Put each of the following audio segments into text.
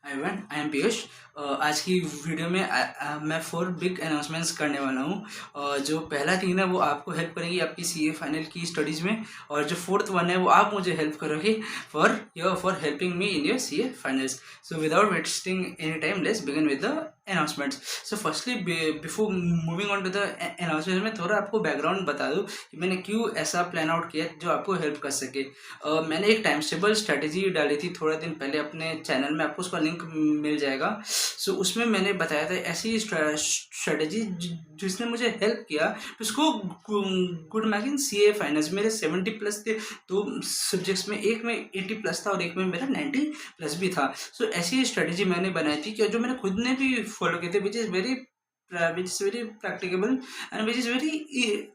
Hi everyone, I am Piyush. आज की video में मैं 4 बिग अनाउंसमेंट्स करने वाला हूँ। जो पहला 3 है वो आपको हेल्प करेंगी आपकी सीए फाइनल की स्टडीज़ में, और जो फोर्थ वन है वो आप मुझे हेल्प करोगे for helping me in your CA finals. So without wasting any time, let's begin with the announcements. So firstly, before moving on to the announcement, में थोड़ा आपको बैकग्राउंड बता दूँ कि मैंने क्यों ऐसा प्लान आउट किया जो आपको हेल्प कर सके। मैंने एक टाइम टेबल स्ट्रैटेजी डाली थी थोड़ा दिन पहले अपने चैनल में, आपको उसका लिंक मिल जाएगा। सो उसमें मैंने बताया था ऐसी स्ट्रैटेजी जिसने मुझे हेल्प किया तो उसको गुड मैकिंग सीए फाइनेंस। मेरे 70+ थे 2 सब्जेक्ट्स में, एक में 80+ था और एक में मेरा 90+ भी था। सो ऐसी स्ट्रैटेजी मैंने बनाई थी कि जो मैंने खुद ने भी फॉलो किए थे, which is very practicable and which is very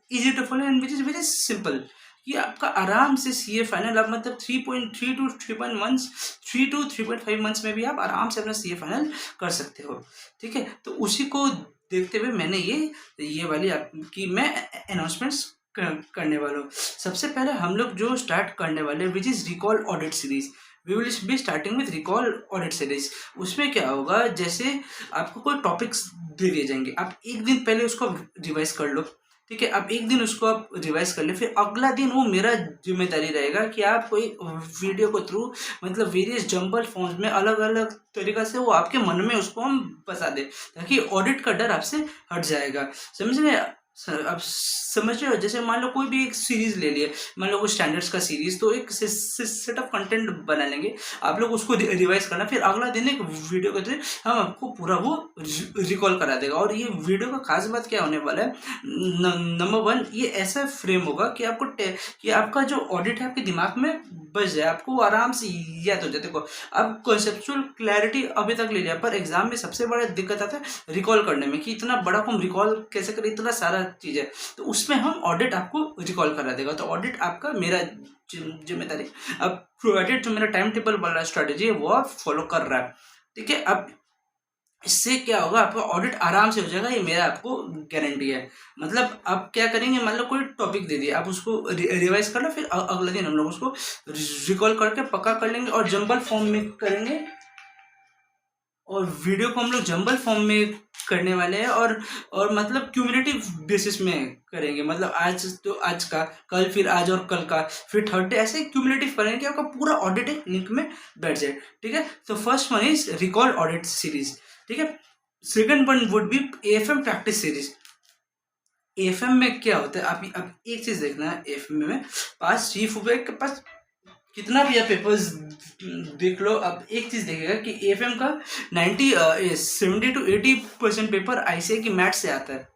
easy to follow and which is very simple। कि आपका आराम से सीए फाइनल आप मतलब 3.3 टू 3.1 3 टू 3.5 मंथ्स में भी आप आराम से अपना सीए फाइनल कर सकते हो। ठीक है, तो उसी को देखते हुए मैंने ये वाली आपकी मैं अनाउंसमेंट्स करने वाला हूँ। सबसे पहले हम लोग जो स्टार्ट करने वाले which is recall audit series. We will be starting with recall audit series. उसमें क्या होगा, जैसे आपको कोई टॉपिक्स दे दिए जाएंगे, आप एक दिन पहले उसको रिवाइज कर लो। ठीक है, अब एक दिन उसको आप रिवाइज कर ले, फिर अगला दिन वो मेरा जिम्मेदारी रहेगा कि आप कोई वीडियो को थ्रू मतलब वेरियस जंबल फॉर्म्स में अलग अलग तरीका से वो आपके मन में उसको हम बता दें, ताकि ऑडिट का डर आपसे हट जाएगा। समझ रहे हैं? अब समझ रहे हो? जैसे मान लो कोई भी एक सीरीज ले लिए, मान लो कोई स्टैंडर्ड्स का सीरीज, तो एक सेट ऑफ कंटेंट बना लेंगे, आप लोग उसको रिवाइज करना, फिर अगला दिन एक वीडियो के थ्रू हम आपको पूरा वो रिकॉल करा देगा। और ये वीडियो का खास बात क्या होने वाला है, नंबर 1, ये ऐसा फ्रेम होगा कि कि आपका जो ऑडिट है आपके दिमाग में बच जाए, आपको आराम से याद हो जाए। देखो, अब कॉन्सेप्चुअल क्लैरिटी अभी तक ले लिया, पर एग्जाम में सबसे बड़ा दिक्कत आता है रिकॉल करने में, कि इतना बड़ा को हम रिकॉल कैसे करें, इतना सारा चीज़ है। तो उसमें हम ऑडिट आपको रिकॉल करा देगा। तो ऑडिट आपका मेरा जिम्मेदारी। अब प्रोवाइडेड जो मेरा टाइम टेबल वाला स्ट्रेटेजी है वो आप फॉलो कर रहा है। ठीक है, अब इससे क्या होगा, आपका ऑडिट आराम से हो जाएगा, ये मेरा आपको गारंटी है। मतलब आप क्या करेंगे, मान लो कोई टॉपिक दे दिया, आप उसको रिवाइज कर लो, फिर अगले दिन हम लोग उसको रिकॉल करके पक्का कर लेंगे और जंबल फॉर्म में करेंगे, और वीडियो को हम लोग जंबल फॉर्म में करने वाले हैं, और मतलब क्यूमुलेटिव बेसिस में करेंगे। मतलब आज तो आज का, कल फिर आज और कल का, फिर थर्ड डे, ऐसे क्यूमुलेटिव करेंगे कि आपका पूरा ऑडिट एक लिंक में बैठ जाए। ठीक है, तो first one is recall audit series. ठीक है, second one would be AFM practice series. AFM में क्या होता है, आप एक चीज देखना है, एएफएम में पास चीफ हुए के पास कितना भी आप पेपर्स देख लो, अब एक चीज देखेगा कि एएफएम का 70 to 80% पेपर आईसीए की मैथ से आता है।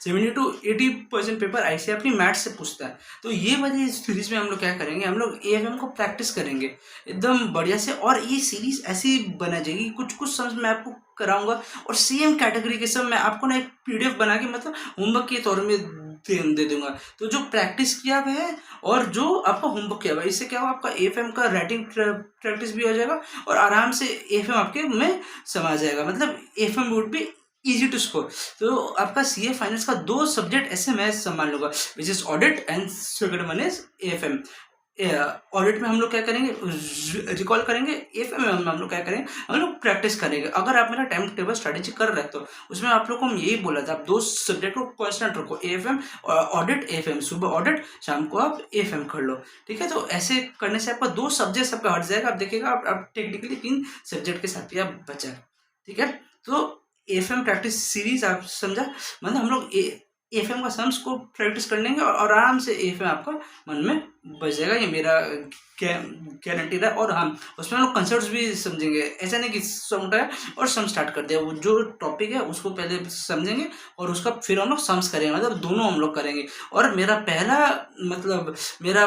70 to 80% पेपर आईसीए अपनी मैथ से पूछता है। तो ये वाली सीरीज में हम लोग क्या करेंगे, हम लोग एएफएम को प्रैक्टिस करेंगे एकदम बढ़िया से, और ये सीरीज ऐसी बना जाएगी, कुछ कुछ सम्स मैं आपको कराऊंगा, और सेम कैटेगरी के सब मैं आपको ना एक पीडीएफ बना के मतलब होमवर्क के तौर में दे दूंगा। तो जो प्रैक्टिस किया हुआ है और जो आपका होमवर्क किया हुआ है, इससे क्या होगा, आपका एएफएम का राइटिंग प्रैक्टिस भी हो जाएगा, और आराम से एएफएम आपके में समा जाएगा। मतलब AFM would be easy to score. तो आपका सीए फाइनेंस का 2 सब्जेक्ट ऐसे मैं संभाल लूंगा, which is audit and second one is AFM. Audit में हम लोग क्या करेंगे, रिकॉल करेंगे। एएफएम में हम लोग क्या करेंगे, हम लोग प्रैक्टिस करेंगे। अगर आप मेरा टाइम टेबल स्ट्रेटेजी कर रहे हो तो उसमें आप लोग को हम यही बोला था, आप 2 सब्जेक्ट को कॉन्स्टेंट रखो, एएफएम और ऑडिट। एएफएम सुबह ऑडिट, शाम को आप एएफएम कर लो। ठीक है, तो ऐसे करने से आपका 2 सब्जेक्ट आपका हट जाएगा। आप देखिएगा आप टेक्निकली 3 सब्जेक्ट के साथ ही आप बचा। ठीक है, तो एएफएम प्रैक्टिस सीरीज आप समझा, मतलब हम लोग एएफएम का सम्स को प्रैक्टिस कर लेंगे, और आराम से एएफएम आपका मन में बच जाएगा, ये मेरा गारंटी रहा। और हम उसमें हम लोग कंसेप्ट भी समझेंगे, ऐसा नहीं कि सम उठाया और सम स्टार्ट कर दिया। वो जो टॉपिक है उसको पहले समझेंगे और उसका फिर हम लोग सम्स करेंगे, मतलब दोनों हम लोग करेंगे। और मेरा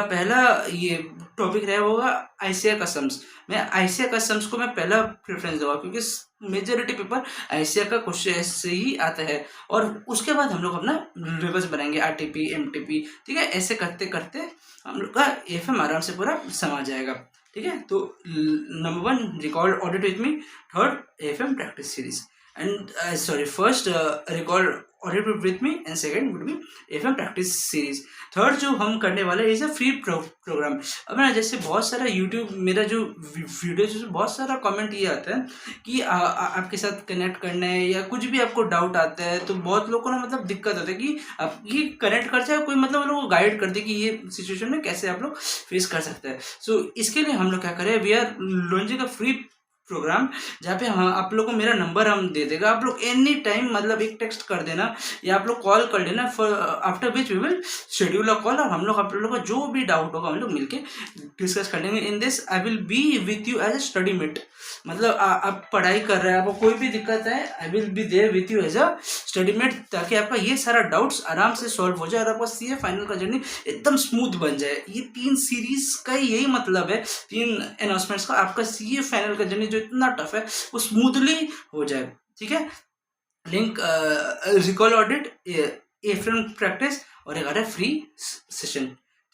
पहला ये टॉपिक रहा होगा आईसीआई का सम्स। मैं आईसीआई का सम्स को मैं पहला प्रेफरेंस दूंगा, क्योंकि मेजोरिटी पेपर आईसीआई का क्वेश्चन ऐसे ही आता है, और उसके बाद हम लोग अपना रिवर्स बनाएंगे, आरटीपी, एमटीपी। ठीक है, ऐसे करते करते हम लोग का एएफएम आराम से पूरा समा जाएगा। ठीक है, तो number 1 record audit with me, third AFM practice series. and sorry, first record audit with me, and second would be FM practice series. Third जो हम करने वाले इज अ फ्री प्रोग्राम. अब ना जैसे बहुत सारा यूट्यूब मेरा जो वीडियो बहुत सारा कमेंट ये आता है कि आपके साथ कनेक्ट करना है या कुछ भी आपको डाउट आता है, तो बहुत लोगों को ना मतलब दिक्कत होता है कि आप ये कनेक्ट कर जाए कोई, मतलब उन लोगों को गाइड कर दे कि ये सिचुएशन में कैसे आप लोग फेस कर सकते हैं. सो इसके लिए हम लोग क्या करें, we are launching a free program जहाँ पे हम आप लोग को मेरा नंबर हम दे देगा. आप लोग एनी टाइम मतलब एक टेक्स्ट कर देना या आप लोग कॉल कर लेना, for after which we will schedule a call, और हम लोग आप लोगों को जो भी डाउट होगा हम लोग मिलके डिस्कस कर लेंगे. In this I will be with you as a study mate. मतलब आप पढ़ाई कर रहे हैं, आपको कोई भी दिक्कत है, I will be there with you as a study mate, ताकि आपका ये सारा डाउट्स आराम से सॉल्व हो जाए और आपका सीए फाइनल का जर्नी एकदम स्मूथ बन जाए. ये 3 सीरीज का यही मतलब है, 3 अनाउंसमेंट्स का, आपका सीए फाइनल का जर्नी जो इतना टफ है वो स्मूथली हो जाए. ठीक है. Link recall audit, FM practice और एक आ रहा है फ्री सेशन.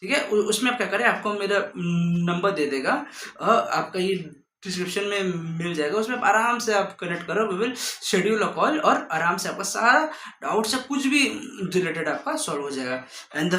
ठीक है. उसमें आप क्या करें, आपको मेरा नंबर दे देगा, आपका ये डिस्क्रिप्शन में मिल जाएगा, उसमें आप आराम से आप कनेक्ट करो, we will schedule a call और आराम से आपका सारा डाउट से कुछ भी रिलेटेड आपका सॉल्व हो जाएगा. And the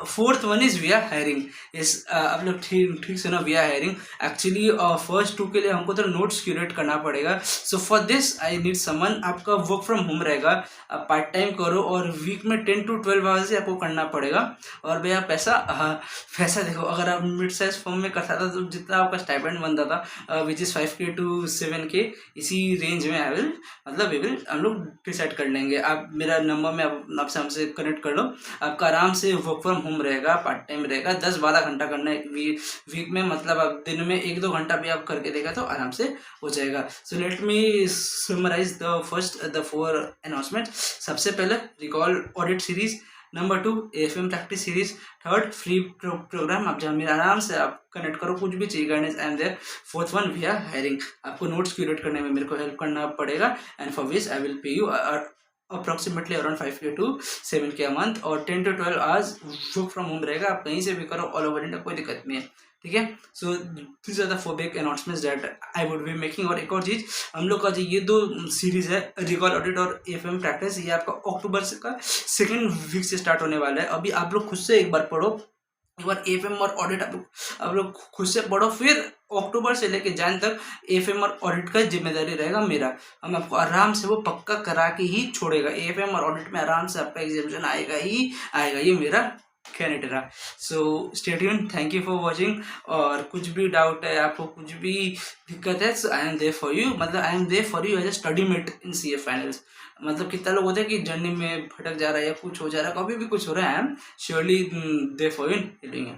fourth one is we are hiring. इस आप लोग ठीक से ना, we are hiring. Actually first 2 के लिए हमको तो नोट्स क्यूरेट करना पड़ेगा. So for this I need someone. आपका वर्क फ्रॉम होम रहेगा, आप पार्ट टाइम करो और वीक में 10 to 12 आवर्स ही आपको करना पड़ेगा. और भैया पैसा देखो, अगर आप मिड साइज फॉर्म में करता था तो जितना आपका स्टाइपेंड बनता था which is 5K to 7K, इसी रेंज में वी विल हम लोग डिसाइड कर लेंगे. आप मेरा नंबर में आपसे हमसे कनेक्ट कर लो. आपका आराम से वर्क फ्रॉम होम रहेगा, पार्ट टाइम रहेगा, 10-12 घंटा करना है वीक में, मतलब आप दिन में 1-2 घंटा भी आप करके देगा तो आराम से हो जाएगा. So let me summarize the 4 announcement. सबसे पहले recall audit series, number 2 FM practice series, third free program, आप जहाँ मेरा आराम से आप कनेक्ट करो, कुछ भी चाहिए guidance I am there. Fourth one we are hiring. आपको नोट्स क्यूरेट करने में मेरे को हेल्प करना पड़ेगा, and for which I will pay you approximately around 5K to 7K a month, और 10 to 12 hours work from home रहेगा. आप कहीं से भी करो, ऑल ओवर इंडिया, कोई दिक्कत नहीं है. ठीक है. So this are the 4 big announcements that I would be making. और एक और चीज़, हम लोग का जो ये 2 सीरीज है, रिकॉल ऑडिट और एफएम प्रैक्टिस, ये आपका अक्टूबर का 2nd वीक से स्टार्ट होने वाला है. अभी आप लोग खुद से एक बार पढ़ो, एक बार एफएम और ऑडिट आप लोग खुद से पढ़ो, फिर अक्टूबर से लेके जैन तक एफएम और ऑडिट का जिम्मेदारी रहेगा मेरा. हम आपको आराम से वो पक्का करा के ही छोड़ेगा. एफएम और ऑडिट में आराम से आपका एग्जामिनेशन आएगा ही आएगा, ये मेरा कहने रहा. So stay tuned, thank you for watching. और कुछ भी डाउट है, आपको कुछ भी दिक्कत है, so I am there for you. मतलब I am there for you as a study mate in CA finals. मतलब कितना लोग होते हैं कि जर्नी में भटक जा रहा है या कुछ हो जा रहा है, कभी भी कुछ हो रहा है, I am surely there for you in helping you.